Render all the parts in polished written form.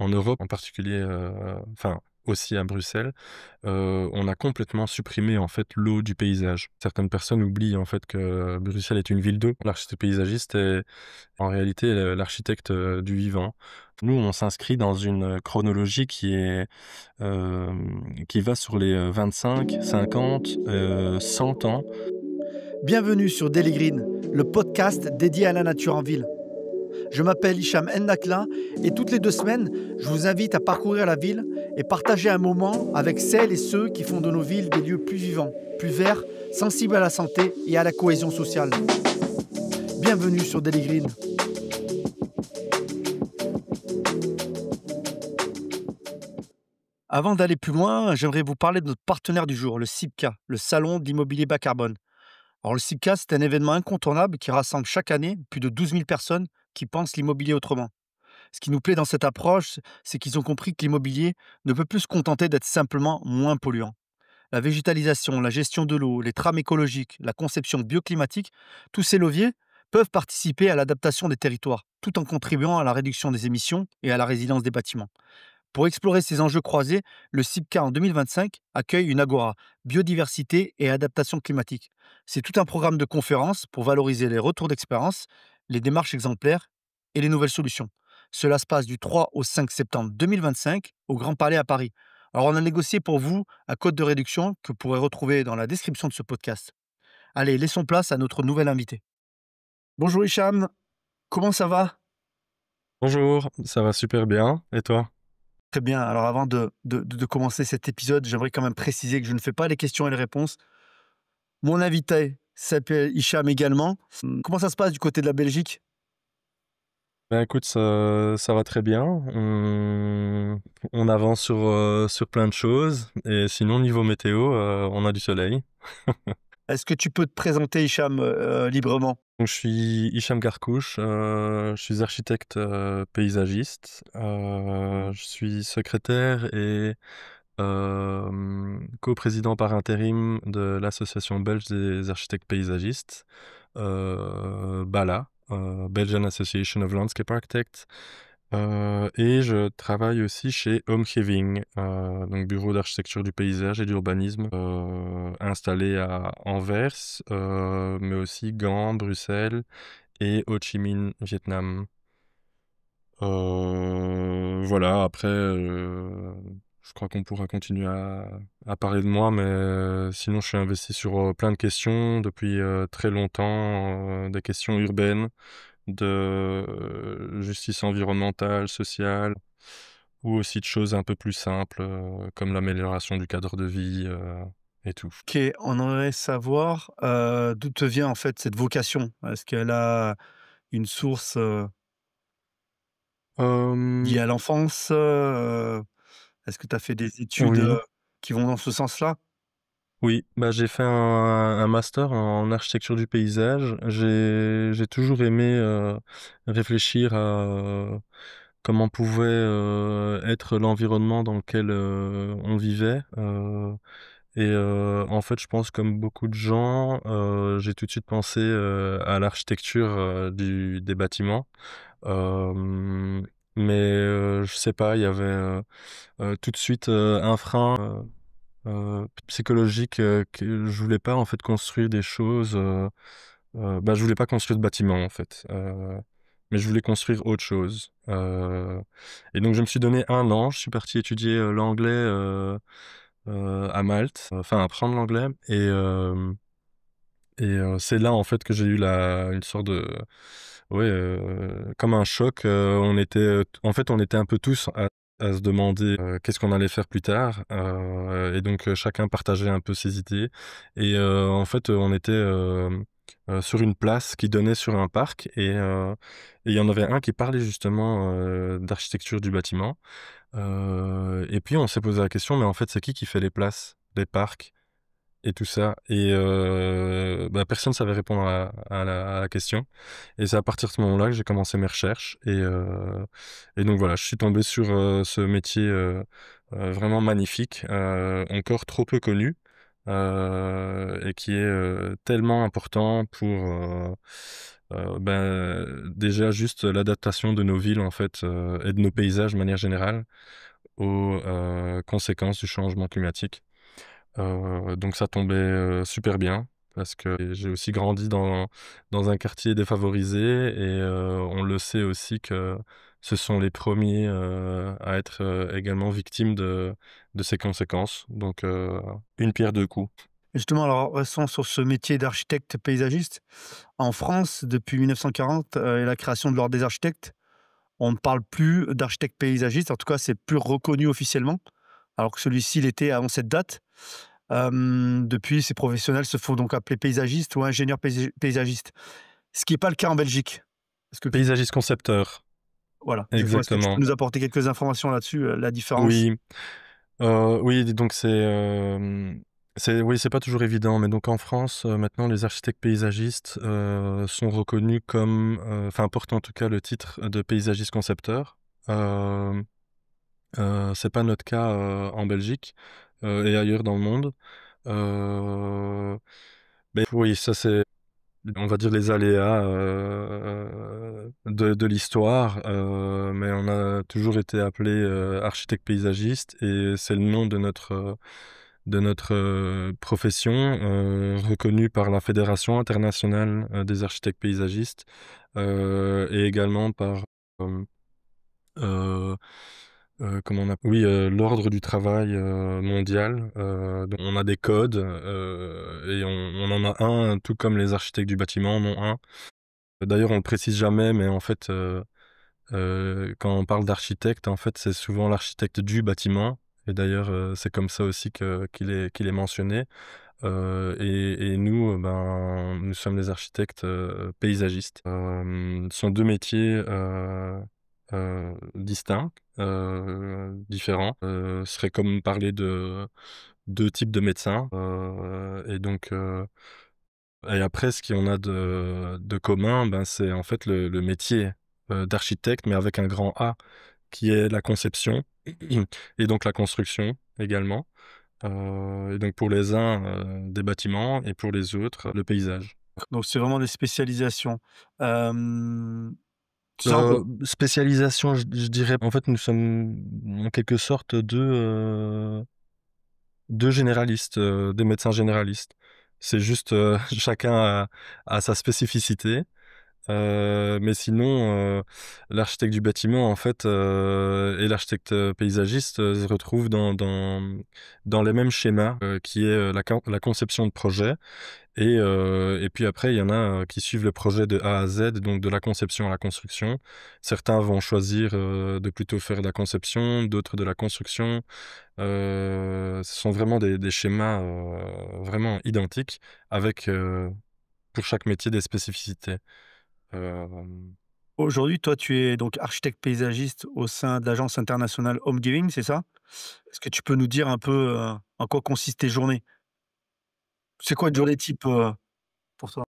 en Europe en particulier, enfin aussi à Bruxelles, on a complètement supprimé en fait l'eau du paysage. Certaines personnes oublient en fait que Bruxelles est une ville d'eau. L'architecte paysagiste est en réalité l'architecte, du vivant. Nous, on s'inscrit dans une chronologie qui va sur les, 25, 50, 100 ans. Bienvenue sur Daily Green, le podcast dédié à la nature en ville. Je m'appelle Hicham Ennakla et toutes les 2 semaines, je vous invite à parcourir la ville et partager un moment avec celles et ceux qui font de nos villes des lieux plus vivants, plus verts, sensibles à la santé et à la cohésion sociale. Bienvenue sur Daily Green. Avant d'aller plus loin, j'aimerais vous parler de notre partenaire du jour, le CIBCA, le Salon de l'immobilier bas carbone. Alors le CIBCA, c'est un événement incontournable qui rassemble chaque année plus de 12 000 personnes qui pensent l'immobilier autrement. Ce qui nous plaît dans cette approche, c'est qu'ils ont compris que l'immobilier ne peut plus se contenter d'être simplement moins polluant. La végétalisation, la gestion de l'eau, les trames écologiques, la conception bioclimatique, tous ces leviers peuvent participer à l'adaptation des territoires, tout en contribuant à la réduction des émissions et à la résilience des bâtiments. Pour explorer ces enjeux croisés, le CIBCA en 2025 accueille une agora biodiversité et adaptation climatique. C'est tout un programme de conférences pour valoriser les retours d'expérience, les démarches exemplaires et les nouvelles solutions. Cela se passe du 3 au 5 septembre 2025 au Grand Palais à Paris. Alors on a négocié pour vous un code de réduction que vous pourrez retrouver dans la description de ce podcast. Allez, laissons place à notre nouvel invité. Bonjour Hicham, comment ça va? Bonjour, ça va super bien et toi? Très bien. Alors avant de commencer cet épisode, j'aimerais quand même préciser que je ne fais pas les questions et les réponses. Mon invité s'appelle Hicham également. Comment ça se passe du côté de la Belgique? Ben écoute, ça va très bien. On avance sur plein de choses et sinon niveau météo, on a du soleil. Est-ce que tu peux te présenter, Hicham, librement? Donc je suis Hicham Garkouche, je suis architecte, paysagiste. Je suis secrétaire et coprésident par intérim de l'association belge des architectes paysagistes, BALA, Belgian Association of Landscape Architects. Et je travaille aussi chez Omgeving, donc bureau d'architecture du paysage et d'urbanisme, installé à Anvers, mais aussi Gand, Bruxelles et Ho Chi Minh, Vietnam. Voilà, après, je crois qu'on pourra continuer à parler de moi, mais sinon je suis investi sur plein de questions depuis très longtemps, des questions urbaines, de justice environnementale, sociale, ou aussi de choses un peu plus simples, comme l'amélioration du cadre de vie et tout. Ok, on aimerait savoir d'où te vient en fait cette vocation. Est-ce qu'elle a une source Euh, liée à l'enfance? Est-ce que tu as fait des études oui. qui vont dans ce sens-là? Oui, bah, j'ai fait un master en architecture du paysage. J'ai toujours aimé, réfléchir à, comment pouvait, être l'environnement dans lequel, on vivait, et en fait, je pense comme beaucoup de gens, j'ai tout de suite pensé, à l'architecture, des bâtiments. Hem, mais je sais pas, il y avait, tout de suite, un frein, psychologique, que je voulais pas en fait construire des choses, bah, je voulais pas construire de bâtiments en fait, mais je voulais construire autre chose, et donc je me suis donné 1 an, je suis parti étudier, l'anglais, à Malte, enfin apprendre l'anglais et c'est là en fait que j'ai eu la une sorte de ouais, comme un choc, on était, en fait on était un peu tous à se demander, qu'est-ce qu'on allait faire plus tard, et donc chacun partageait un peu ses idées et en fait, on était, sur une place qui donnait sur un parc et il y en avait un qui parlait justement, d'architecture du bâtiment, et puis on s'est posé la question: «Mais en fait, c'est qui fait les places, les parcs?» Et tout ça et bah, personne savait répondre à la question et c'est à partir de ce moment-là que j'ai commencé mes recherches et donc voilà, je suis tombé sur, ce métier, vraiment magnifique, encore trop peu connu, et qui est, tellement important Déjà juste l'adaptation de nos villes en fait, et de nos paysages de manière générale aux, conséquences du changement climatique. Donc ça tombait, super bien parce que j'ai aussi grandi dans un quartier défavorisé et on le sait aussi que ce sont les premiers à être, également victimes de ces conséquences. Donc une pierre deux coups. Et justement, alors restons sur ce métier d'architecte paysagiste. En France, depuis 1940, et la création de l'ordre des architectes, on ne parle plus d'architecte paysagiste. En tout cas, c'est plus reconnu officiellement, alors que celui-ci l'était avant cette date. Depuis, ces professionnels se font donc appeler paysagistes ou ingénieurs paysagistes, ce qui est pas le cas en Belgique. Est-ce que tu Paysagiste concepteur, voilà, je vois, est-ce que tu peux exactement. nous apporter quelques informations là-dessus, la différence? Oui. Oui, donc c'est oui, c'est pas toujours évident, mais donc en France, maintenant les architectes paysagistes, sont reconnus comme, enfin portent en tout cas le titre de paysagiste concepteur. Hem, c'est pas notre cas, en Belgique, et ailleurs dans le monde. Heu, oui, ça c'est, on va dire, les aléas, de l'histoire, mais on a toujours été appelé, architecte paysagiste et c'est le nom de notre, profession, reconnue par la Fédération internationale, des architectes paysagistes, et également par, hem, heu comment on oui, l'ordre du travail, mondial, donc on a des codes, et on en a un, tout comme les architectes du bâtiment en ont un. D'ailleurs, on le précise jamais, mais en fait, quand on parle d'architecte, en fait, c'est souvent l'architecte du bâtiment et d'ailleurs, c'est comme ça aussi qu'il est mentionné. Et nous, ben, nous sommes les architectes, paysagistes. Ce sont 2 métiers, distincts, différents. Ce serait comme parler de 2 types de médecins, et donc et après ce qu'on a de commun, ben, c'est en fait le métier, d'architecte, mais avec un grand A, qui est la conception et donc la construction également. Et donc pour les uns, des bâtiments et pour les autres, le paysage. Donc c'est vraiment des spécialisations. C'est un peu Spécialisation, je dirais, en fait, nous sommes en quelque sorte 2 généralistes, des médecins généralistes. C'est juste, chacun a sa spécificité. Mais sinon, l'architecte du bâtiment, en fait, et l'architecte, paysagiste, se retrouvent dans les mêmes schémas, qui est, la conception de projet et puis après il y en a, qui suivent le projet de A à Z, donc de la conception à la construction. Certains vont choisir, de plutôt faire de la conception, d'autres de la construction. Ce sont vraiment des schémas, vraiment identiques avec, pour chaque métier des spécificités. Hem, Aujourd'hui, toi, tu es donc architecte paysagiste au sein de l'agence internationale Home Giving, c'est ça? Est-ce que tu peux nous dire un peu, en quoi consistent tes journées? C'est quoi une journée type, pour toi?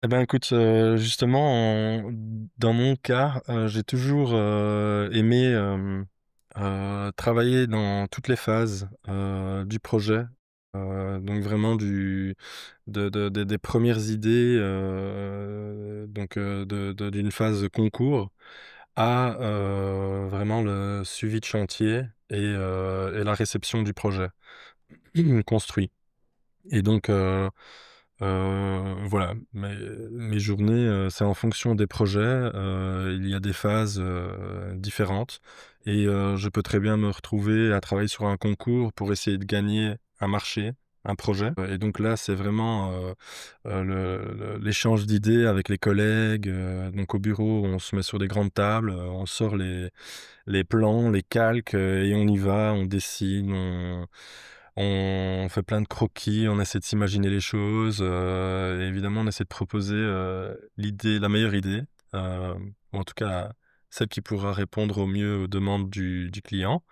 et ben, écoute, justement, dans mon cas, j'ai toujours, aimé, travailler dans toutes les phases, du projet. Donc vraiment des premières idées, donc d'une phase de concours à, vraiment le suivi de chantier et la réception du projet construit. Et donc voilà, mes journées, c'est en fonction des projets, il y a des phases, différentes et je peux très bien me retrouver à travailler sur un concours pour essayer de gagner un marché, un projet, et donc là, c'est vraiment, l'échange d'idées avec les collègues, donc au bureau, on se met sur des grandes tables, on sort les plans, les calques, et on y va, on dessine, on fait plein de croquis, on essaie de s'imaginer les choses, et évidemment on essaie de proposer, la meilleure idée, ou en tout cas celle qui pourra répondre au mieux aux demandes du client.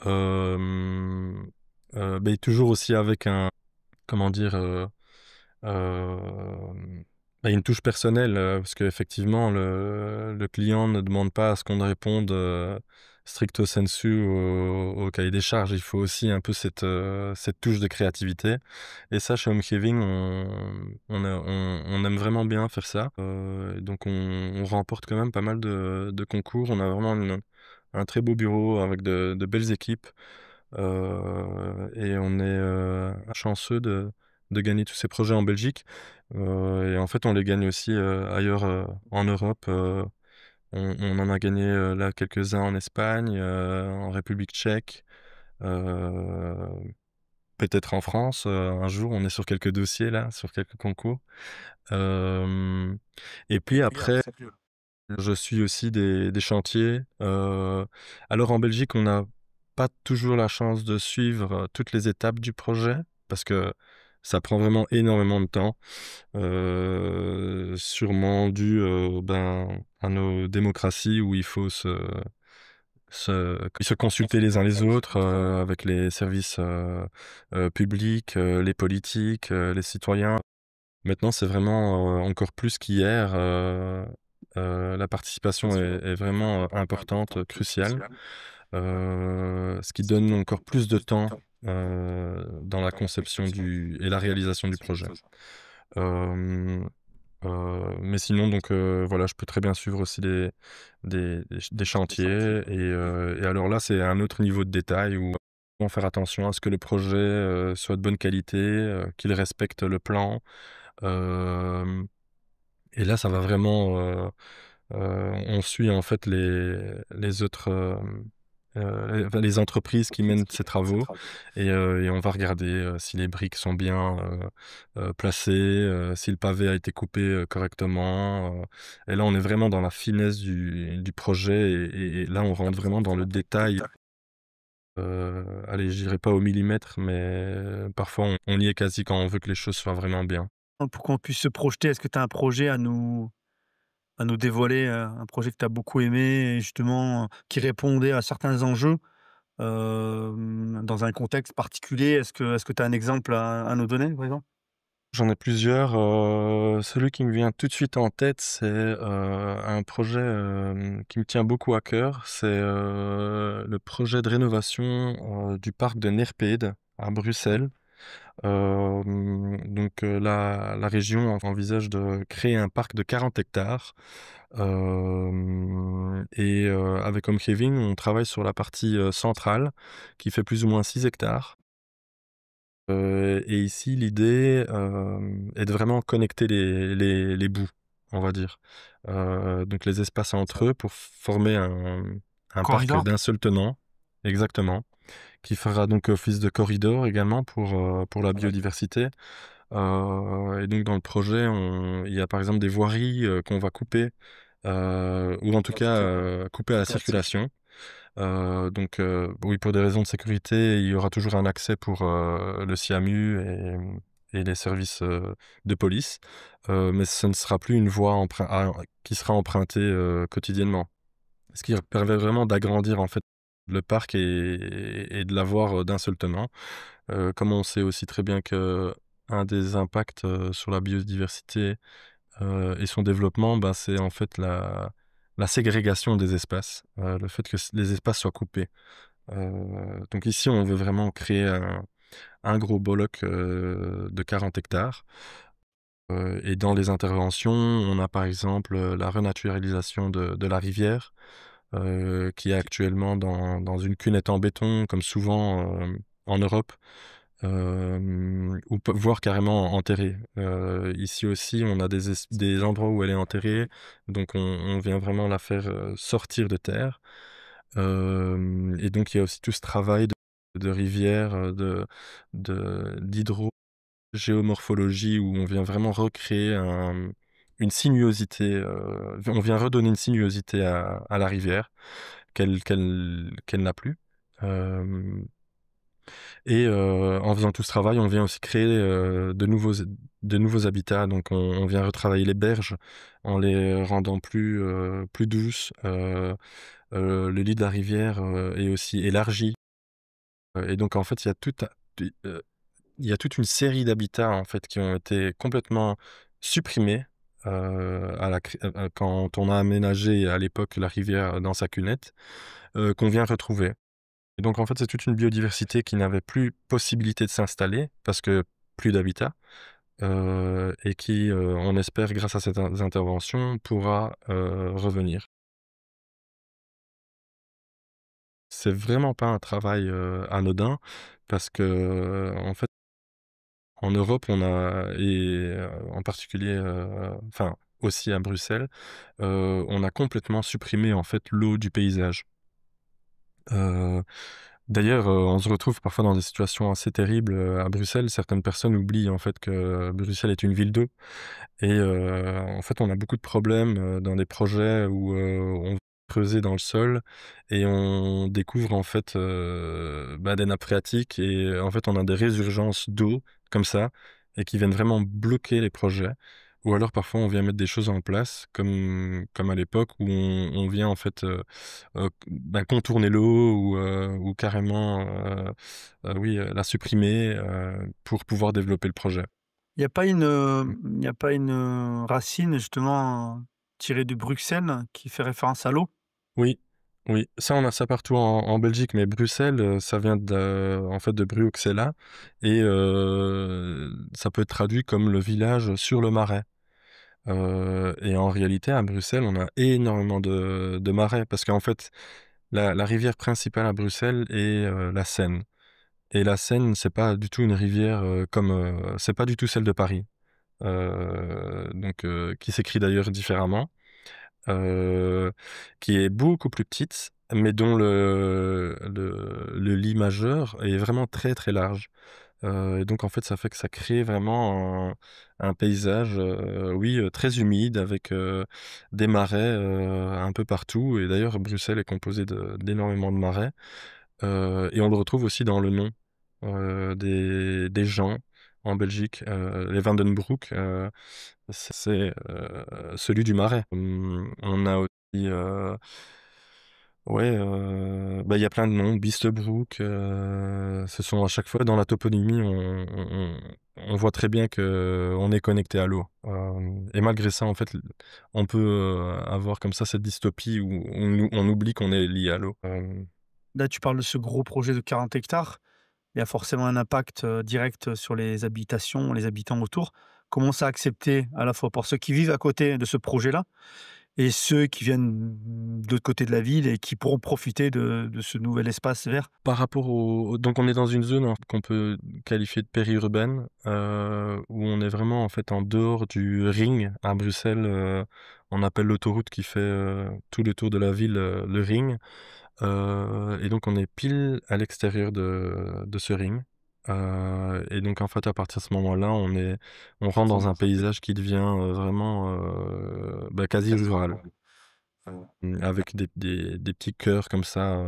Hem, Toujours aussi avec un, comment dire? Hem, une touche personnelle, parce qu'effectivement le client ne demande pas à ce qu'on réponde, stricto sensu au cahier des charges. Il faut aussi un peu cette touche de créativité. Et ça, chez Home Living, on aime vraiment bien faire ça. Donc on remporte quand même pas mal de concours. On a vraiment un très beau bureau avec de belles équipes. Et on est chanceux de gagner tous ces projets en Belgique. Et en fait, on les gagne aussi ailleurs en Europe. On en a gagné là quelques-uns en Espagne, en République tchèque, euh, peut-être en France. Un jour, on est sur quelques dossiers là, sur quelques concours. Euh, et puis après, je suis aussi des chantiers. Alors en Belgique, on n'a pas toujours la chance de suivre toutes les étapes du projet parce que ça prend vraiment énormément de temps. Sûrement dû à nos démocraties où il faut se consulter les uns les autres avec les services publics, les politiques, les citoyens. Maintenant, c'est vraiment encore plus qu'hier. La participation est vraiment importante, cruciale, ce qui donne encore plus de temps dans la conception et la réalisation du projet. Euh, mais sinon, donc voilà, je peux très bien suivre aussi des chantiers. Et alors là, c'est un autre niveau de détail où on va faire attention à ce que le projet soit de bonne qualité, qu'il respecte le plan. Euh, et là, ça va vraiment. On suit en fait les autres. Enfin, les entreprises qui mènent ces travaux et on va regarder si les briques sont bien placées, si le pavé a été coupé correctement. Et là, on est vraiment dans la finesse du projet et là, on rentre vraiment dans le détail. Allez, je dirais pas au millimètre, mais parfois, on y est quasi quand on veut que les choses soient vraiment bien. Pour qu'on puisse se projeter, est-ce que tu as un projet à nous dévoiler, un projet que tu as beaucoup aimé et justement, qui répondait à certains enjeux, dans un contexte particulier? Est-ce que tu as un exemple à nous donner, par exemple? J'en ai plusieurs. Celui qui me vient tout de suite en tête, c'est un projet qui me tient beaucoup à cœur. C'est le projet de rénovation du parc de Neerpede à Bruxelles. Donc la région envisage de créer un parc de 40 hectares. Et avec Home Living, on travaille sur la partie centrale qui fait plus ou moins 6 hectares. Et ici, l'idée, est de vraiment connecter les bouts, on va dire. Donc les espaces entre eux pour former un parc Corridor? d'un seul tenant, exactement, qui fera donc office de corridor également pour la biodiversité. Et donc dans le projet, il y a par exemple des voiries qu'on va couper, ou en tout cas couper à la circulation. Oui, pour des raisons de sécurité, il y aura toujours un accès pour le SIAMU et les services de police, mais ce ne sera plus une voie qui sera empruntée quotidiennement. Ce qui permet vraiment d'agrandir en fait le parc et de l'avoir d'un seul tenant. Comme on sait aussi très bien que un des impacts sur la biodiversité et son développement, bah, c'est en fait la ségrégation des espaces, le fait que les espaces soient coupés. Donc ici, on veut vraiment créer un gros bollock de 40 hectares. Et dans les interventions, on a par exemple la renaturalisation de la rivière, qui est actuellement dans une cunette en béton, comme souvent en Europe, ou voire carrément enterrée. Ici aussi, on a des endroits où elle est enterrée, donc on vient vraiment la faire sortir de terre. Et donc, il y a aussi tout ce travail de rivière, d'hydrogéomorphologie, où on vient vraiment recréer une sinuosité, on vient redonner une sinuosité à la rivière qu'elle n'a plus. Euh, et en faisant tout ce travail, on vient aussi créer de nouveaux habitats. Donc, on vient retravailler les berges en les rendant plus douces. Le lit de la rivière est aussi élargi. Et donc, en fait, il y a toute une série d'habitats en fait, qui ont été complètement supprimés quand on a aménagé à l'époque la rivière dans sa cunette, qu'on vient retrouver. Et donc en fait, c'est toute une biodiversité qui n'avait plus possibilité de s'installer parce que plus d'habitat, et qui, on espère grâce à cette in intervention pourra, revenir. C'est vraiment pas un travail, anodin parce que, en fait, en Europe, on a en particulier, enfin aussi à Bruxelles, on a complètement supprimé en fait l'eau du paysage. Heu, D'ailleurs, on se retrouve parfois dans des situations assez terribles, à Bruxelles. Certaines personnes oublient en fait que Bruxelles est une ville d'eau. Et en fait, on a beaucoup de problèmes, dans des projets où, on va creuser dans le sol et on découvre en fait, des nappes phréatiques et en fait, on a des résurgences d'eau comme ça et qui viennent vraiment bloquer les projets. Ou alors parfois, on vient mettre des choses en place comme à l'époque où on vient en fait, contourner l'eau ou carrément, oui, la supprimer, pour pouvoir développer le projet. Il y a pas une, racine justement, tirée de Bruxelles qui fait référence à l'eau? Oui, oui, ça on a ça partout en Belgique, mais Bruxelles, ça vient en fait de Bruxella et ça peut être traduit comme le village sur le marais. Et en réalité à Bruxelles, on a énormément de marais parce qu'en fait la rivière principale à Bruxelles est, la Seine et la Seine, c'est pas du tout une rivière, c'est pas du tout celle de Paris, qui s'écrit d'ailleurs différemment. heu, qui est beaucoup plus petite, mais dont le lit majeur est vraiment très, très large. Et donc en fait, ça fait que ça crée vraiment un paysage, oui, très humide avec, des marais, un peu partout et d'ailleurs Bruxelles est composée d'énormément de marais, et on le retrouve aussi dans le nom, des gens en Belgique, les Van den Broek, c'est, celui du Marais. On a aussi, ouais, il y a plein de noms, Beesbrook, ce sont à chaque fois dans la toponymie, on voit très bien qu'on est connecté à l'eau. Et malgré ça, en fait, on peut, avoir comme ça cette dystopie où on oublie qu'on est lié à l'eau. Là, tu parles de ce gros projet de 40 hectares. Il y a forcément un impact, direct sur les habitations, les habitants autour. Comment ça accepter à la fois pour ceux qui vivent à côté de ce projet-là et ceux qui viennent de l'autre côté de la ville et qui pourront profiter de ce nouvel espace vert? Par rapport donc on est dans une zone qu'on peut qualifier de périurbaine, où on est vraiment en fait en dehors du ring à Bruxelles, on appelle l'autoroute qui fait, tout le tour de la ville, le ring, et donc on est pile à l'extérieur de ce ring, et donc en fait à partir de ce moment-là, on rentre dans un paysage qui devient, vraiment, quasi rural. Avec des petits chœurs comme ça,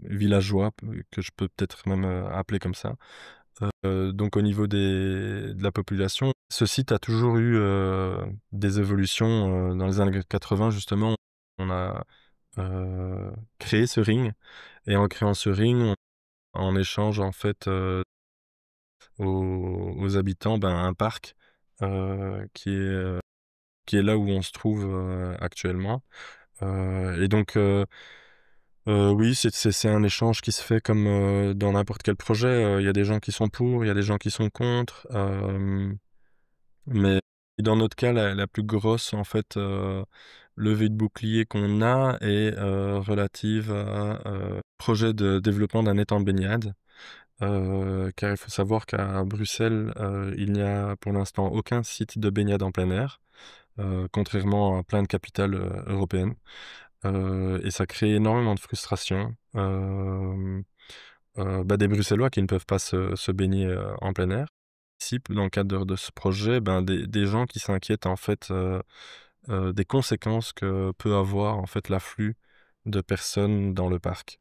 villageois, que je peux peut-être même, appeler comme ça. Donc au niveau de la population, ce site a toujours eu, des évolutions, dans les années 80 justement, on a, créé ce ring et en créant ce ring, en échange en fait, aux habitants, un parc, qui est là où on se trouve, actuellement. Et donc oui, c'est un échange qui se fait comme, dans n'importe quel projet, il y a des gens qui sont pour, il y a des gens qui sont contre, mais dans notre cas, la plus grosse, en fait, levée de bouclier qu'on a est, relative à, projet de développement d'un étang de baignade, car il faut savoir qu'à Bruxelles, il n'y a pour l'instant aucun site de baignade en plein air, contrairement à plein de capitales, européennes. Et ça crée énormément de frustration. Des Bruxellois qui ne peuvent pas se baigner, en plein air. Ici, dans le cadre de ce projet, des gens qui s'inquiètent en fait, des conséquences que peut avoir en fait l'afflux de personnes dans le parc.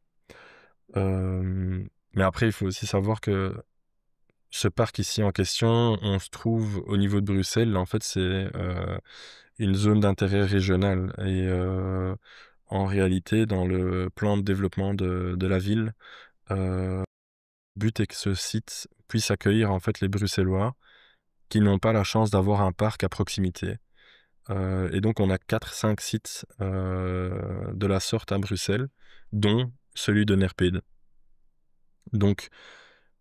Mais après, il faut aussi savoir que ce parc ici en question, on se trouve au niveau de Bruxelles. En fait, c'est, une zone d'intérêt régional et en réalité, dans le plan de développement de la ville, le but est que ce site puisse accueillir, en fait, les Bruxellois qui n'ont pas la chance d'avoir un parc à proximité. Et donc on a 4-5 sites, de la sorte à Bruxelles, dont celui de Nerpede. Donc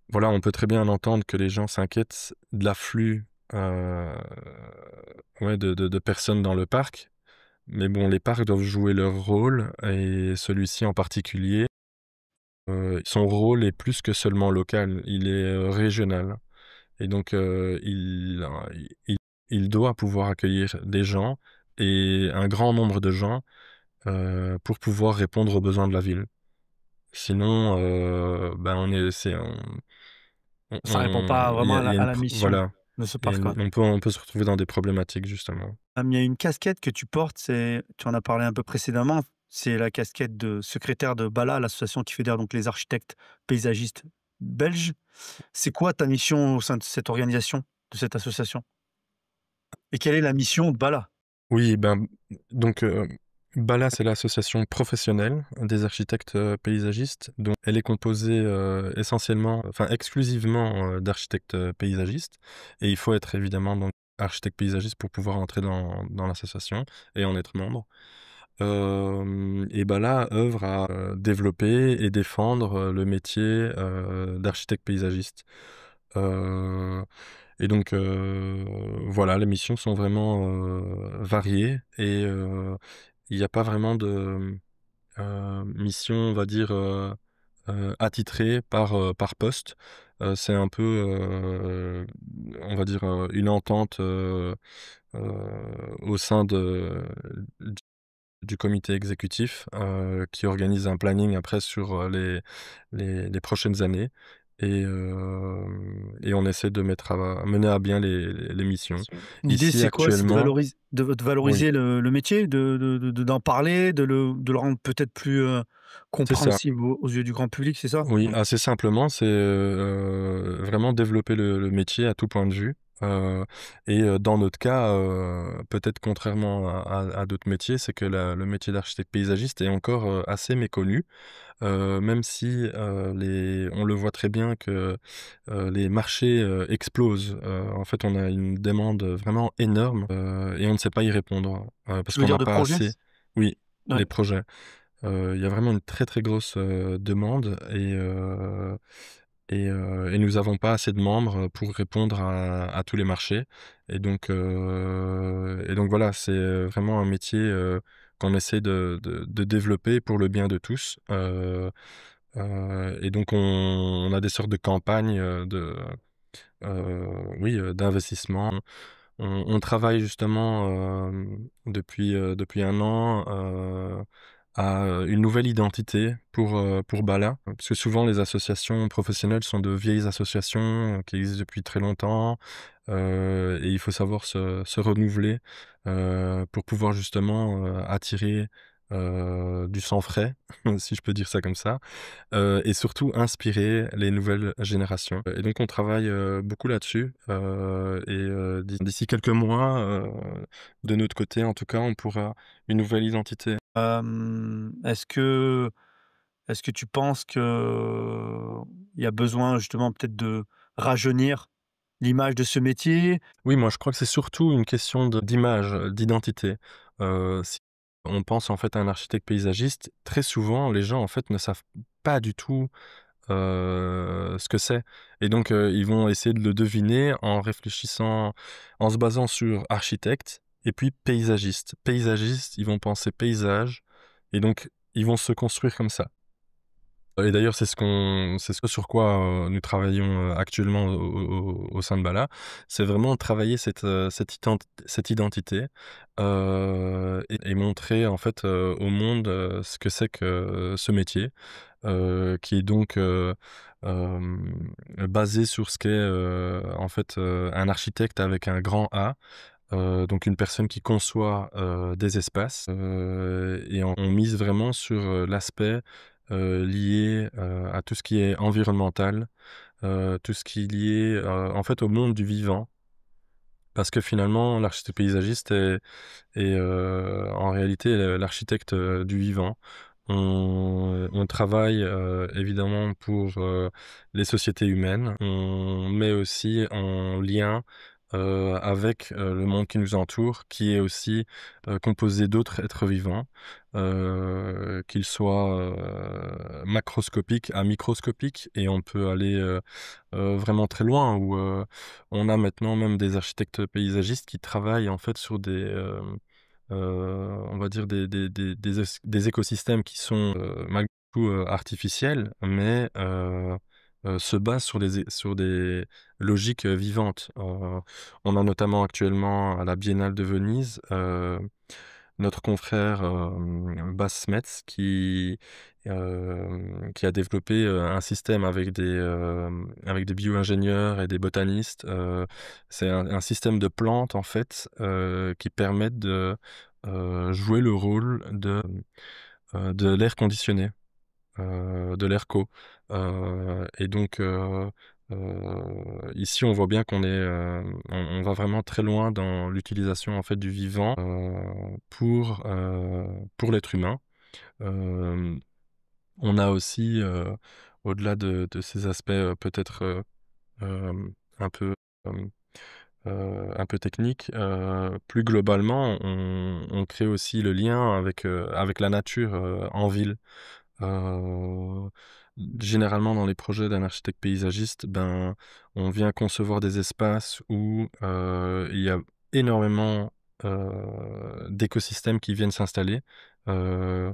voilà, on peut très bien entendre que les gens s'inquiètent de l'afflux, ouais, de personnes dans le parc. Mais bon, les parcs doivent jouer leur rôle et celui-ci en particulier, son rôle est plus que seulement local, il est, régional et donc il doit pouvoir accueillir des gens et un grand nombre de gens, pour pouvoir répondre aux besoins de la ville. Sinon, ben, on est c'est Ça répond pas vraiment il y a à une la pr mission voilà, de ce il y a parc, une ouais. on peut se retrouver dans des problématiques justement. Il y a une casquette que tu portes, c'est tu en as parlé un peu précédemment, c'est la casquette de secrétaire de BALA, l'association qui fédère donc les architectes paysagistes belges. C'est quoi ta mission au sein de cette organisation, de cette association? Et quelle est la mission de BALA? Oui, ben, donc, BALA, c'est l'association professionnelle des architectes, paysagistes. Donc elle est composée, essentiellement, enfin exclusivement, d'architectes, paysagistes et il faut être évidemment donc architecte paysagiste pour pouvoir entrer dans l'association et en être membre. Et BALA œuvre à, développer et défendre, le métier, d'architecte paysagiste. Heu et donc, voilà, les missions sont vraiment, variées et il n'y a pas vraiment de, mission, on va dire, attitrée par poste. C'est un peu, on va dire, une entente, au sein du comité exécutif, qui organise un planning après sur, les prochaines années et on essaie de mener à bien les missions. L'idée, Ici c'est quoi? C'est actuellement de oui, valoriser le métier, d'en parler, de le rendre peut-être plus, c'est ça. compréhensible aux yeux du grand public, c'est ça? Oui, Mmh. assez simplement, c'est, vraiment développer le métier à tout point de vue, et dans notre cas, peut-être contrairement à d'autres métiers, c'est que le métier d'architecte paysagiste est encore, assez méconnu. Même si, on le voit très bien que, les marchés, explosent. En fait, on a une demande, vraiment énorme, et on ne sait pas y répondre, parce Tu veux qu'on dire n'a de pas projet? assez oui, Ouais. les projets. Il y a vraiment une très, très grosse, demande et nous avons pas assez de membres, pour répondre à tous les marchés et donc voilà, c'est, vraiment un métier, qu'on essaie de développer pour le bien de tous, et donc on a des sortes de campagnes, oui, d'investissement. On travaille justement, depuis 1 an, à, une nouvelle identité pour Bala. Parce que souvent les associations professionnelles sont de vieilles associations, qui existent depuis très longtemps, et il faut savoir se renouveler, pour pouvoir justement, attirer, du sang frais, si je peux dire ça comme ça. Et surtout inspirer les nouvelles générations et donc on travaille, beaucoup là-dessus, d'ici quelques mois, de notre côté en tout cas, on pourra une nouvelle identité. Est-ce que tu penses qu'il y a besoin justement peut-être de rajeunir l'image de ce métier? Oui, moi je crois que c'est surtout une question d'image, d'identité. Si on pense en fait à un architecte paysagiste, très souvent les gens en fait ne savent pas du tout ce que c'est et donc ils vont essayer de le deviner en réfléchissant en se basant sur architecte et puis paysagiste. Paysagiste, ils vont penser paysage et donc ils vont se construire comme ça et d'ailleurs c'est ce sur quoi, nous travaillons, actuellement au sein de Bala. C'est vraiment travailler cette identité, et montrer en fait, au monde, ce que c'est que ce métier. Qui est donc, basé sur ce qu'est, en fait, un architecte avec un grand A, donc une personne qui conçoit, des espaces, et on mise vraiment sur, l'aspect, lié, à tout ce qui est environnemental, tout ce qui est lié, en fait, au monde du vivant. Parce que finalement, l'architecte paysagiste est, en réalité, l'architecte, du vivant. On travaille, évidemment pour, les sociétés humaines. On met aussi en lien, avec, le monde qui nous entoure, qui est aussi, composé d'autres êtres vivants, qu'ils soient, macroscopiques à microscopiques et on peut aller, vraiment très loin où, on a maintenant même des architectes paysagistes qui travaillent en fait sur des, on va dire des écosystèmes qui sont, malgré tout, artificiels, mais se basent sur des logiques, vivantes. On a notamment actuellement à la Biennale de Venise, notre confrère, Bas Smets qui a développé, un système avec des bio-ingénieurs et des botanistes. C'est un système de plantes en fait, qui permettent de, jouer le rôle de l'air conditionné, de l'ERCO. Et donc ici, on voit bien qu'on est, on va vraiment très loin dans l'utilisation, en fait, du vivant, pour l'être humain. Hem, on a aussi, au-delà de ces aspects, peut-être, un peu, hem, un peu techniques, plus globalement, on crée aussi le lien avec la nature, en ville. Heu, généralement dans les projets d'un architecte paysagiste, ben, on vient concevoir des espaces où, il y a énormément, d'écosystèmes qui viennent s'installer. Heu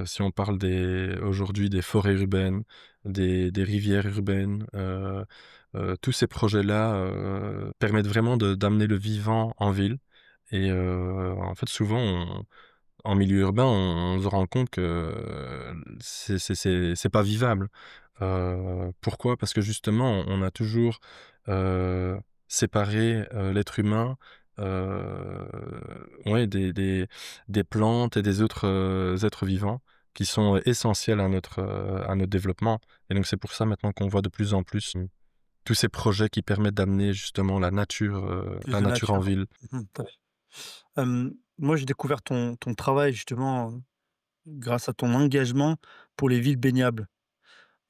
si on parle aujourd'hui des forêts urbaines, des rivières urbaines, tous ces projets-là, permettent vraiment d'amener le vivant en ville et en fait souvent en milieu urbain, on se rend compte que, c'est pas vivable. Pourquoi? Parce que justement, on a toujours, heu, séparé, l'être humain, ouais, des plantes et des autres, êtres vivants qui sont essentiels à notre développement et donc c'est pour ça maintenant qu'on voit de plus en plus, tous ces projets qui permettent d'amener justement Plus la de nature en nature. ville. Mmh, tout à fait. Moi, j'ai découvert ton travail justement, grâce à ton engagement pour les villes baignables.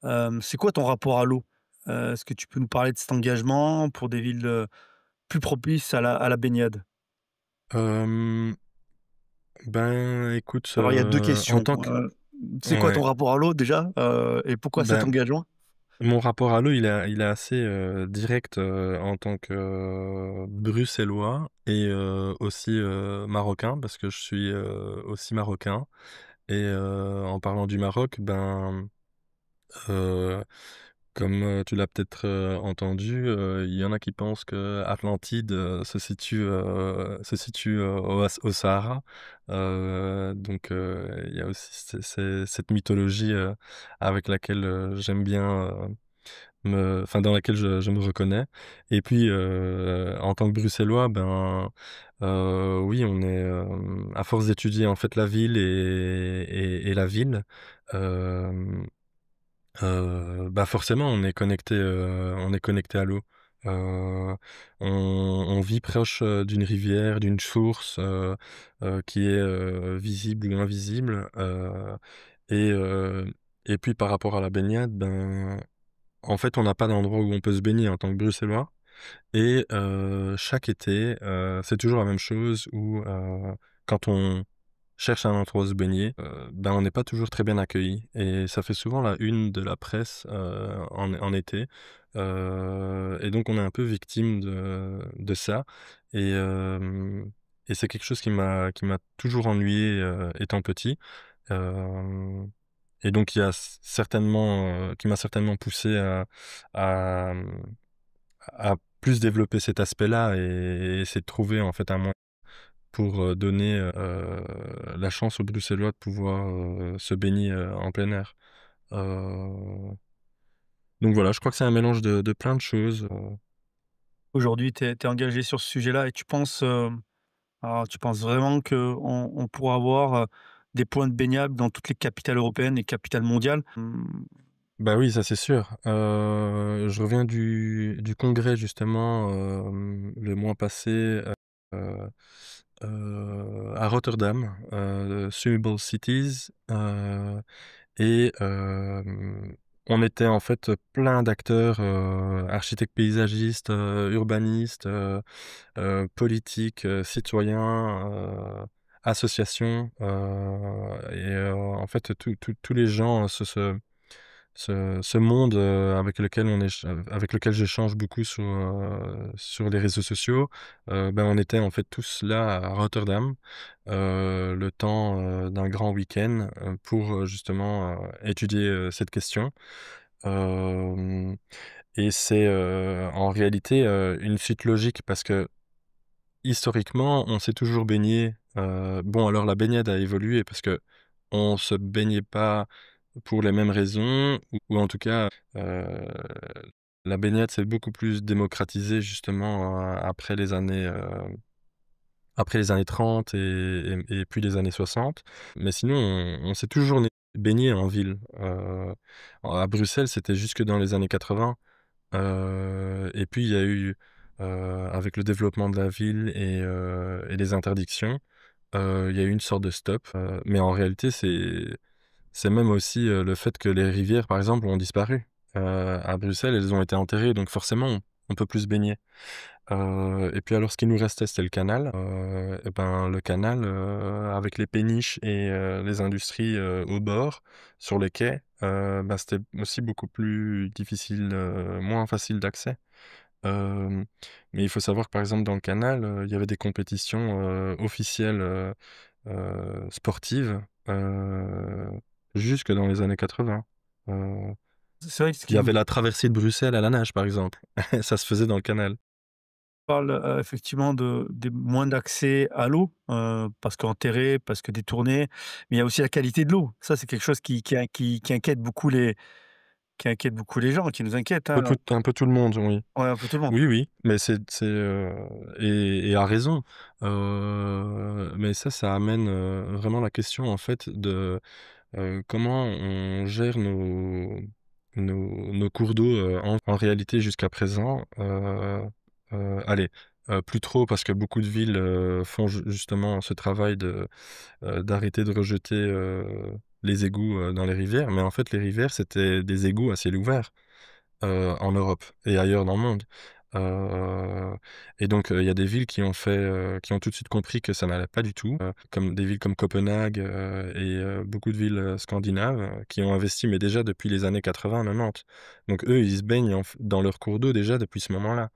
C'est quoi ton rapport à l'eau? Est-ce que tu peux nous parler de cet engagement pour des villes, plus propices à la baignade? Hem, ben, écoute, Alors il y a 2 en questions, tant que c'est quoi ton ouais, rapport à l'eau déjà? Et pourquoi cet ben, engagement? mon rapport à l'eau, il est assez, direct, en tant que, bruxellois et aussi, marocain parce que je suis, aussi marocain et en parlant du Maroc, ben, heu comme, tu l'as peut-être, entendu, il y en a qui pensent qu'Atlantide, se situe, au Sahara. Donc il y a aussi cette mythologie, avec laquelle, j'aime bien, dans laquelle je me reconnais et puis, en tant que Bruxellois, ben, oui, on est, à force d'étudier, en fait, la ville et la ville, hem bah, forcément, on est connecté à l'eau. Heu, on vit proche, d'une rivière, d'une source, qui est, visible ou invisible, et heu et puis par rapport à la baignade, ben, en fait, on n'a pas d'endroit où on peut se baigner en tant que Bruxellois et chaque été, c'est toujours la même chose où, quand on cherche un endroit où se baigner, ben, on n'est pas toujours très bien accueilli et ça fait souvent la une de la presse, en été, et donc on est un peu victime de ça et et c'est quelque chose qui m'a toujours ennuyé, étant petit, hem et donc il y a certainement, qui m'a certainement poussé à, à plus développer cet aspect-là et essayer de trouver en fait un moyen pour, donner, la chance aux Bruxellois de pouvoir, se baigner, en plein air. Heu, donc voilà, je crois que c'est un mélange de plein de choses, Aujourd'hui, tu es engagé sur ce sujet-là et tu penses, alors tu penses vraiment qu'on pourra avoir, des points de baignade dans toutes les capitales européennes et capitales mondiales? Mmh. bah, oui, ça c'est sûr. Je reviens du congrès justement, le mois passé, heu à Rotterdam, Sustainable Cities, et On était en fait plein d'acteurs, architectes paysagistes, urbanistes, politiques, citoyens, associations, en fait tous les gens, ce monde, avec lequel j'échange beaucoup sur les réseaux sociaux, ben, on était en fait tous là à Rotterdam, le temps, d'un grand week-end, pour, justement, étudier, cette question. Hem et c'est, en réalité, une suite logique parce que historiquement, on s'est toujours baigné, bon alors la baignade a évolué parce que on se baignait pas pour les mêmes raisons ou en tout cas, la baignade s'est beaucoup plus démocratisée justement, après les années 30 et puis les années 60. Mais sinon on s'est toujours baigné en ville. À Bruxelles, c'était jusque dans les années 80. Et puis il y a eu, avec le développement de la ville et les interdictions, il y a eu une sorte de stop, mais en réalité, c'est même aussi, le fait que les rivières, par exemple, ont disparu. À Bruxelles, elles ont été enterrées, donc forcément, on peut plus se baigner. Et puis alors ce qui nous restait, c'était le canal. Et ben, le canal, avec les péniches et les industries, au bord, sur les quais, bah, c'était aussi beaucoup plus difficile, moins facile d'accès. Hem, mais il faut savoir que, par exemple, dans le canal, il y avait des compétitions, officielles, sportives, jusque dans les années 80. Heu, C'est vrai que ce il y qui me avait la traversée de Bruxelles à la nage, par exemple. Ça se faisait dans le canal. parle, effectivement de des moins d'accès à l'eau, parce qu'enterré, parce que détourné, mais il y a aussi la qualité de l'eau. Ça, c'est quelque chose qui inquiète beaucoup les gens, qui nous inquiète, hein. Un peu tout le monde, oui. Ouais, un peu tout le monde. Oui, oui, mais et à raison. Mais ça amène, vraiment la question, en fait, de, comment on gère nos cours d'eau, en réalité jusqu'à présent. Allez, plus trop parce que beaucoup de villes, font justement ce travail d'arrêter de rejeter, les égouts, dans les rivières. Mais en fait, les rivières, c'était des égouts à ciel ouvert, en Europe et ailleurs dans le monde. Heu et donc il y a des villes qui ont tout de suite compris que ça n'allait pas du tout, comme des villes comme Copenhague, et beaucoup de villes, scandinaves, qui ont investi, mais déjà depuis les années 80-90. Donc eux, ils se baignent dans leurs cours d'eau déjà depuis ce moment-là.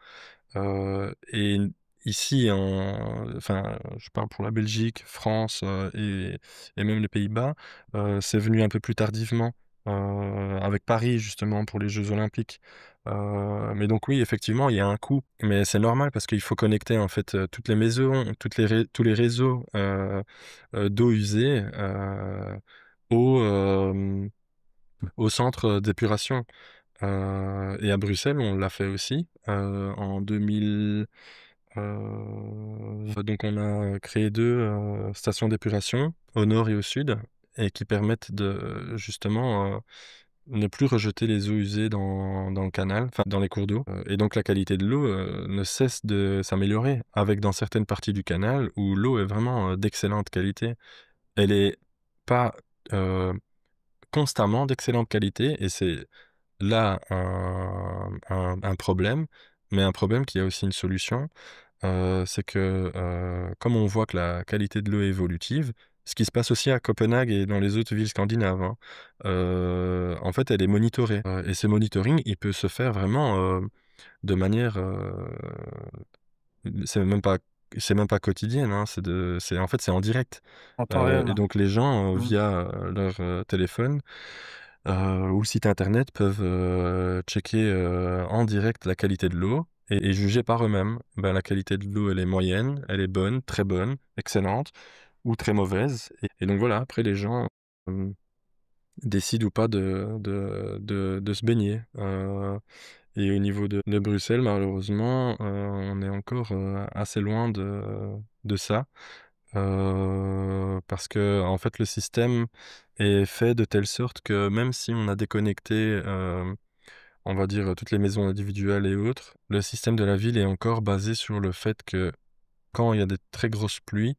Et ici enfin, je parle pour la Belgique, France, et même les Pays-Bas, c'est venu un peu plus tardivement, avec Paris justement pour les Jeux olympiques. Mais donc oui, effectivement, il y a un coût, mais c'est normal parce qu'il faut connecter en fait, toutes les maisons, tous les réseaux, d'eau usée, au, au centre d'épuration. Et à Bruxelles, on l'a fait aussi, en 2000. Donc on a créé 2 stations d'épuration, au nord et au sud, et qui permettent de justement, ne plus rejeter les eaux usées dans le canal, enfin dans les cours d'eau, et donc la qualité de l'eau, ne cesse de s'améliorer, avec dans certaines parties du canal où l'eau est vraiment, d'excellente qualité. Elle est pas, heu, constamment d'excellente qualité, et c'est là un problème, mais un problème qui a aussi une solution. C'est que, comme on voit que la qualité de l'eau est évolutive, ce qui se passe aussi à Copenhague et dans les autres villes scandinaves, hein, en fait, elle est monitorée, et ce monitoring, il peut se faire vraiment, de manière, c'est même pas c'est même pas quotidienne, hein, c'est en fait, c'est en direct. En temps réel, Et là. donc les gens, Mmh. via, leur, téléphone, ou site internet peuvent, checker, en direct la qualité de l'eau et juger par eux-mêmes. Ben, la qualité de l'eau, elle est moyenne, elle est bonne, très bonne, excellente ou très mauvaise, et donc voilà, après les gens, hem, décident ou pas de se baigner. Et au niveau de Bruxelles, malheureusement, on est encore, assez loin de ça. Parce que en fait, le système est fait de telle sorte que même si on a déconnecté, on va dire, toutes les maisons individuelles et autres, le système de la ville est encore basé sur le fait que quand il y a des très grosses pluies,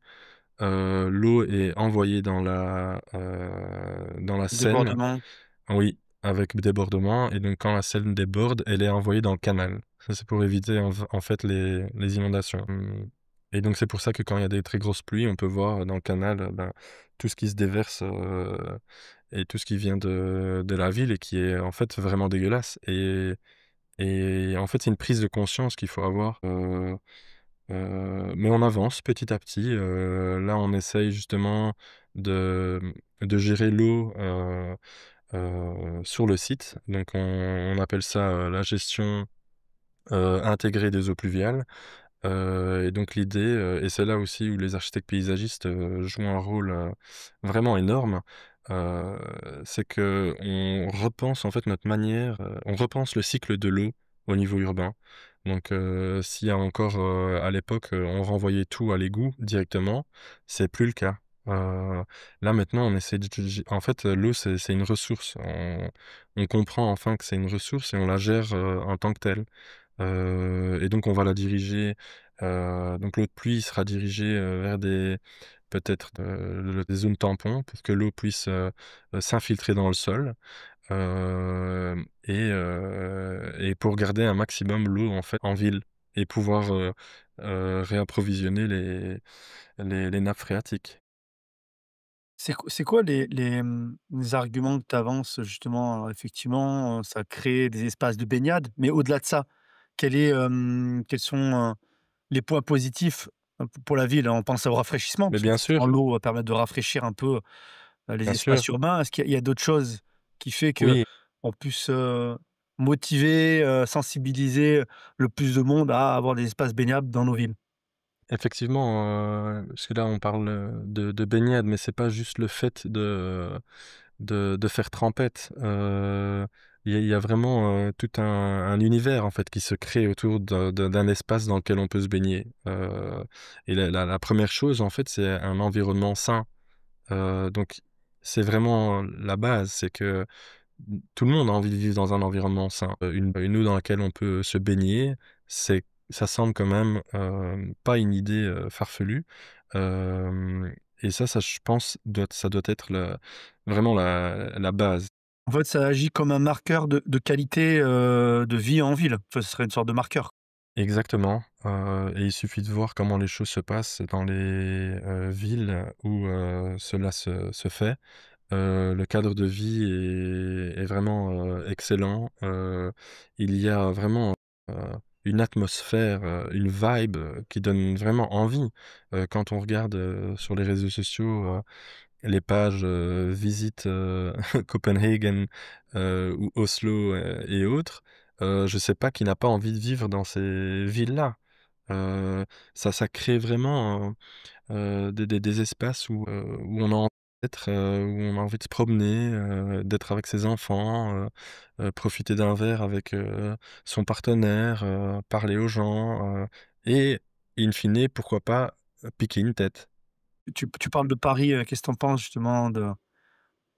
l'eau est envoyée dans la Seine. Débordement. Oui, avec débordement et donc quand la Seine déborde, elle est envoyée dans le canal. Ça, c'est pour éviter en fait les inondations. Et donc c'est pour ça que quand il y a des très grosses pluies, on peut voir dans le canal, ben, tout ce qui se déverse, et tout ce qui vient de la ville et qui est en fait vraiment dégueulasse et en fait, c'est une prise de conscience qu'il faut avoir, mais on avance petit à petit, là, on essaye justement de, de gérer l'eau, sur le site. Donc on appelle ça, la gestion, intégrée des eaux pluviales. Et donc l'idée, et c'est là aussi où les architectes paysagistes, jouent un rôle, vraiment énorme, heu, c'est qu'on repense en fait notre manière, on repense le cycle de l'eau au niveau urbain. Donc s'il y a encore, à l'époque, on renvoyait tout à l'égout directement, c'est plus le cas. Là maintenant on essaie en fait, l'eau c'est une ressource. On comprend enfin que c'est une ressource et on la gère, en tant que telle. Et donc on va la diriger, donc l'eau de pluie sera dirigée, vers des peut-être, des zones tampons pour que l'eau puisse, s'infiltrer dans le sol, et pour garder un maximum l'eau en fait en ville et pouvoir, réapprovisionner les nappes phréatiques. C'est quoi les arguments que tu avances justement? Alors effectivement, ça crée des espaces de baignade, mais au-delà de ça, quels sont, les points positifs, pour la ville? On pense au rafraîchissement, Mais parce que forcément l'eau va permettre de rafraîchir un peu, les bien sûr, espaces urbains. Est-ce qu'il y a d'autres choses qui fait oui. qu'on puisse, motiver, sensibiliser le plus de monde à avoir des espaces baignables dans nos villes? Effectivement, parce que là on parle, de baignade, mais c'est pas juste le fait de faire trempette. Il y a vraiment, tout un univers en fait qui se crée autour d'un espace dans lequel on peut se baigner. Et la 1re chose en fait, c'est un environnement sain. Donc c'est vraiment la base, c'est que tout le monde a envie de vivre dans un environnement sain. Une eau dans laquelle on peut se baigner, ça semble quand même, pas une idée, farfelue. Hem et ça je pense ça doit être vraiment la base. En fait, ça agit comme un marqueur de qualité, de vie en ville. Enfin, ce serait une sorte de marqueur. Exactement, et il suffit de voir comment les choses se passent dans les, villes où, cela se fait. Le cadre de vie est vraiment, excellent. Il y a vraiment, heu, une atmosphère, une vibe, qui donne vraiment envie. Quand on regarde, sur les réseaux sociaux, les pages, Visit, Copenhagen, ou Oslo, et autres, je sais pas qui n'a pas envie de vivre dans ces villes-là. Heu, ça crée vraiment, des espaces où on a envie d'être, où on a envie de se promener, d'être avec ses enfants, profiter d'un verre avec, son partenaire, parler aux gens, et in fine, pourquoi pas, piquer une tête. Tu parles de Paris, qu'est-ce que tu en penses justement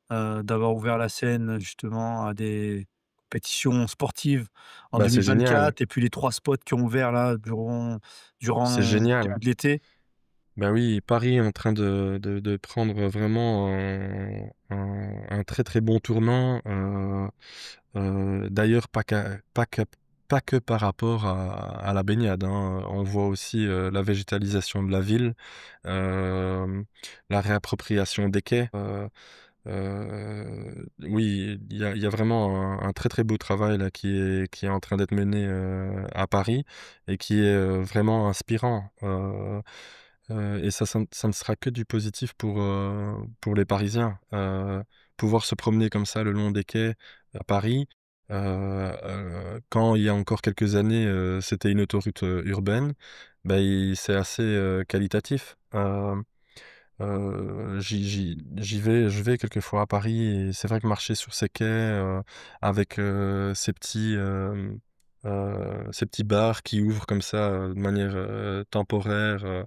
d'avoir ouvert la scène justement à des compétitions sportives en Bah, c'est génial, 2024 et puis les 3 spots qui ont ouvert là c'est durant le génial. début de l'été? Bah, oui, Paris est en train de prendre vraiment un très, très bon tournant, d'ailleurs pas que par rapport à la baignade, hein. On voit aussi, la végétalisation de la ville, hem, la réappropriation des quais, oui, il y a vraiment un très, très beau travail là qui est en train d'être mené, à Paris et qui est, vraiment inspirant, et ça ne sera que du positif pour les Parisiens. Pouvoir se promener comme ça le long des quais à Paris, quand il y a encore quelques années, c'était une autoroute, urbaine, bah, c'est assez, qualitatif. Je vais quelquefois à Paris et c'est vrai que marcher sur ces quais, avec, ces petits bars qui ouvrent comme ça, de manière, temporaire,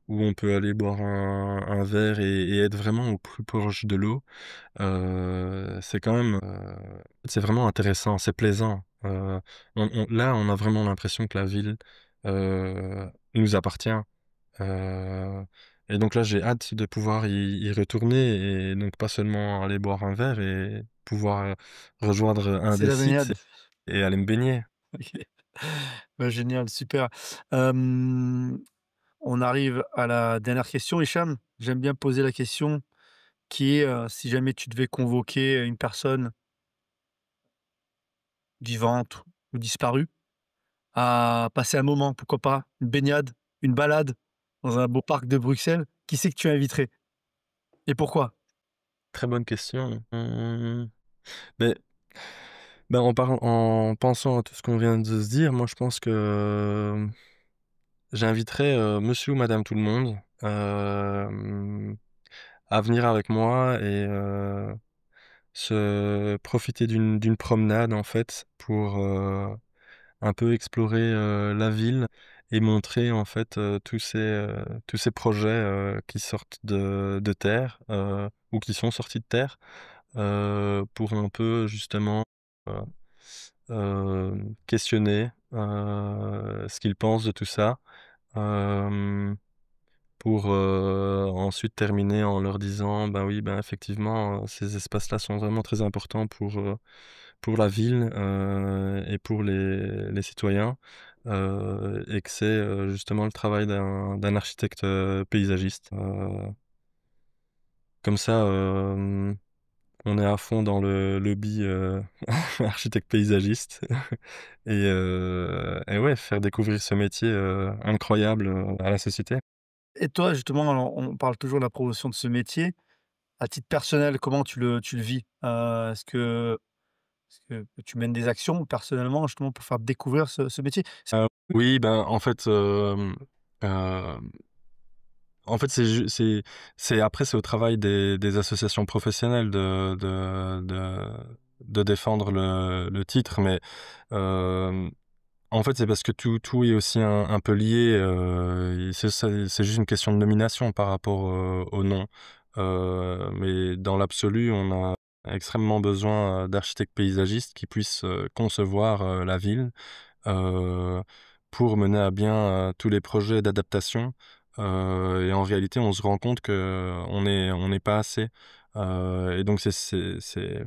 où on peut aller boire un verre et être vraiment au plus proche de l'eau, c'est quand même, c'est vraiment intéressant, c'est plaisant. On a vraiment l'impression que la ville, nous appartient. Heu et donc là, j'ai hâte de pouvoir y retourner, et donc pas seulement aller boire un verre et pouvoir, rejoindre un C'est des la sites baignade. et aller me baigner. OK. Bah, génial, super. Hem, on arrive à la dernière question, Hicham. J'aime bien poser la question qui est, si jamais tu devais convoquer une personne vivante ou disparue à passer un moment, pourquoi pas une baignade, une balade dans un beau parc de Bruxelles, qui c'est que tu inviterais et pourquoi? Très bonne question. Beh en pensant à tout ce qu'on vient de se dire, moi je pense que, j'inviterais, monsieur ou madame tout le monde, à venir avec moi et se profiter d'une promenade en fait pour, un peu explorer, la ville et montrer en fait, tous ces projets, qui sortent de terre, ou qui sont sortis de terre, pour un peu justement, heu questionner, ce qu'ils pensent de tout ça, hem, pour, ensuite terminer en leur disant: «Ben oui, ben effectivement, ces espaces-là sont vraiment très importants pour la ville, et pour les citoyens», et que c'est, justement le travail d'un architecte, paysagiste. Comme ça, on est à fond dans le lobby, architecte paysagiste et ouais, faire découvrir ce métier, incroyable, à la société. Et toi, justement, alors on parle toujours de la promotion de ce métier. À titre personnel, comment tu le vis? Est-ce que tu mènes des actions personnellement, justement, pour faire découvrir ce métier? Oui, ben, hem, en fait, c'est après, c'est au travail des associations professionnelles de défendre le titre, mais, hem en fait, c'est parce que tout est aussi un peu lié, et c'est juste une question de nomination par rapport, au nom. Mais dans l'absolu, on a extrêmement besoin, d'architectes paysagistes qui puissent, concevoir, la ville, heu, pour mener à bien, tous les projets d'adaptation. Et en réalité, on se rend compte qu'on n'est pas assez. Et donc c'est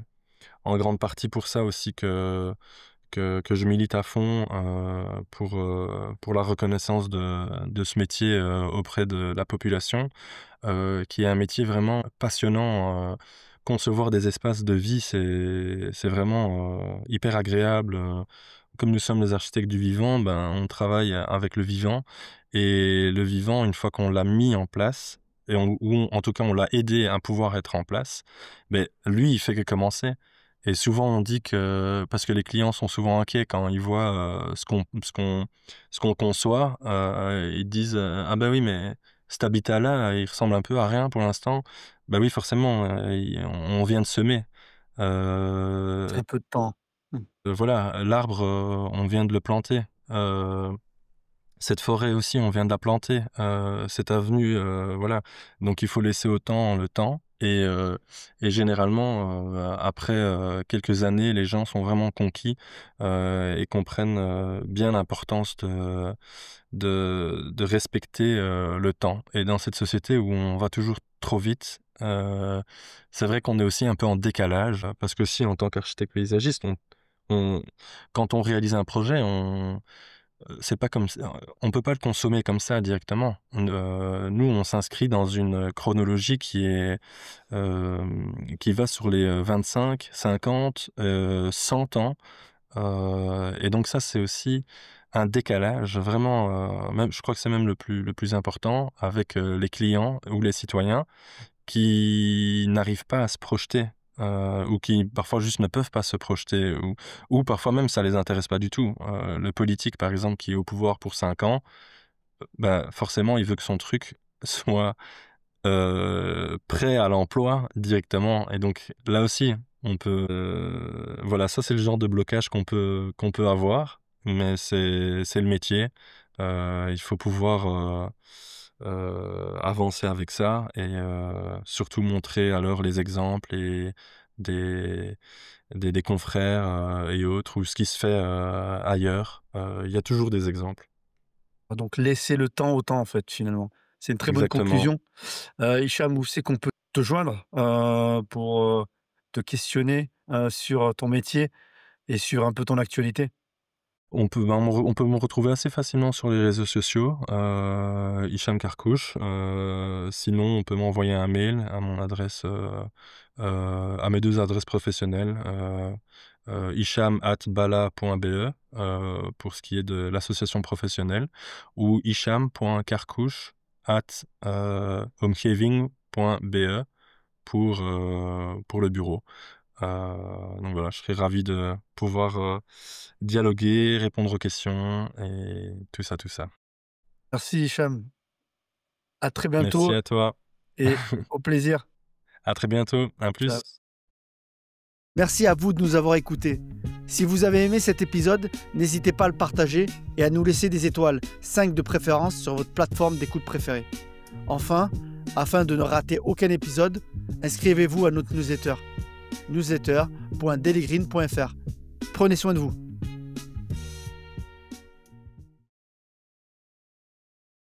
en grande partie pour ça aussi que je milite à fond, pour la reconnaissance de ce métier, auprès de la population, qui est un métier vraiment passionnant. Concevoir des espaces de vie, c'est vraiment, hyper agréable. Comme nous sommes les architectes du vivant, ben, on travaille avec le vivant, et le vivant, une fois qu'on l'a mis en place et en tout cas on l'a aidé à pouvoir être en place, beh, lui, il fait que commencer. Et souvent on dit que parce que les clients sont souvent inquiets quand ils voient, ce qu'on conçoit, ils disent, «Ah bah oui, mais cet habitat-là, il ressemble un peu à rien pour l'instant». Bah oui, forcément, on vient de semer. Très peu de temps. Mmh. Voilà, l'arbre, on vient de le planter. Heu, cette forêt aussi, on vient de la planter. Cette avenue, voilà. Donc il faut laisser au temps le temps, et généralement, après, quelques années, les gens sont vraiment conquis, et comprennent, bien l'importance de respecter, le temps. Et dans cette société où on va toujours trop vite, c'est vrai qu'on est aussi un peu en décalage, parce que si en tant qu'architecte paysagiste, on quand on réalise un projet, c'est pas comme ça, on peut pas le consommer comme ça directement. Nous, on s'inscrit dans une chronologie qui va sur les, 25, 50, 100 ans. Et donc ça, c'est aussi un décalage vraiment, même je crois que c'est même le plus important avec, les clients ou les citoyens qui n'arrivent pas à se projeter, ou qui parfois juste ne peuvent pas se projeter, ou parfois même ça les intéresse pas du tout. Le politique par exemple qui est au pouvoir pour 5 ans, bah, forcément il veut que son truc soit, prêt à l'emploi directement, et donc là aussi on peut, voilà, ça c'est le genre de blocage qu'on peut avoir, mais c'est le métier. Il faut pouvoir, avancer avec ça, et surtout montrer alors les exemples et des des confrères, et autres, ou ce qui se fait, ailleurs. Il y a toujours des exemples. Donc laisser le temps au temps, en fait, finalement. C'est une très bonne exactement. conclusion. Hicham, où c'est qu'on peut te joindre, pour, te questionner, sur ton métier et sur un peu ton actualité? On peut me retrouver assez facilement sur les réseaux sociaux, Hicham Karkouch. Sinon, on peut m'envoyer un mail à mon adresse, à mes 2 adresses professionnelles, hicham@bala.be, pour ce qui est de l'association professionnelle, ou hicham.karkouch@homecaving.be pour le bureau. Donc voilà, je serais ravi de pouvoir, dialoguer, répondre aux questions et tout ça, tout ça. Merci Hicham. À très Merci bientôt à toi. et au plaisir. À très bientôt. À plus. Ciao. Merci à vous de nous avoir écoutés. Si vous avez aimé cet épisode, n'hésitez pas à le partager et à nous laisser des étoiles, 5 de préférence sur votre plateforme d'écoute préférée. Enfin, afin de ne rater aucun épisode, inscrivez-vous à notre newsletter, newsletter.dailygreen.fr. Prenez soin de vous.